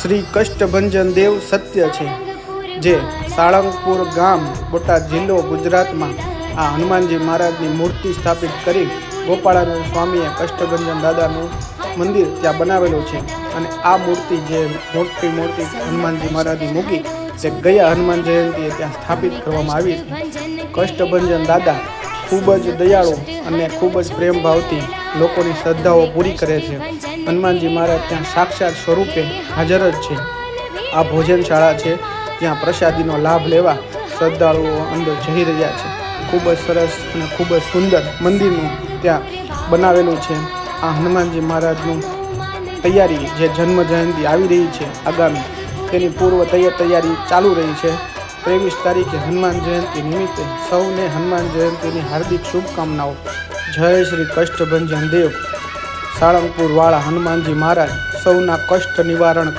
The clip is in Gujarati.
શ્રી કષ્ટભંજન દેવ સત્ય છે, જે સાળંગપુર ગામ, બોટાદ જિલ્લો, ગુજરાતમાં આ હનુમાનજી મહારાજની મૂર્તિ સ્થાપિત કરી ગોપાળાનંદ સ્વામીએ કષ્ટભંજન દાદાનું મંદિર ત્યાં બનાવેલું છે. અને આ મૂર્તિ જે મોટી મૂર્તિ હનુમાનજી મહારાજની મૂકી તે ગયા હનુમાન જયંતિએ ત્યાં સ્થાપિત કરવામાં આવી છે. કષ્ટભંજન દાદા ખૂબ જ દયાળુ અને ખૂબ જ પ્રેમ ભાવથી લોકોની શ્રદ્ધાઓ પૂરી કરે છે. હનુમાનજી મહારાજ ત્યાં સાક્ષાત સ્વરૂપે હાજર જ છે. આ ભોજનશાળા છે, જ્યાં પ્રસાદીનો લાભ લેવા શ્રદ્ધાળુઓ અંદર જઈ રહ્યા છે. ખૂબ જ સરસ અને ખૂબ જ સુંદર મંદિરનું ત્યાં બનાવેલું છે. આ હનુમાનજી મહારાજનું તૈયારી જે જન્મ જયંતિ આવી રહી છે આગામી, તેની પૂર્વ તૈયારી ચાલુ રહી છે. 23 તારીખે હનુમાન જયંતિ નિમિત્તે સૌને હનુમાન જયંતિની હાર્દિક શુભકામનાઓ. જય શ્રી કષ્ટભંજન દેવ, સાળંગપુર વાળા હનુમાનજી મહારાજ સૌના કષ્ટ નિવારણ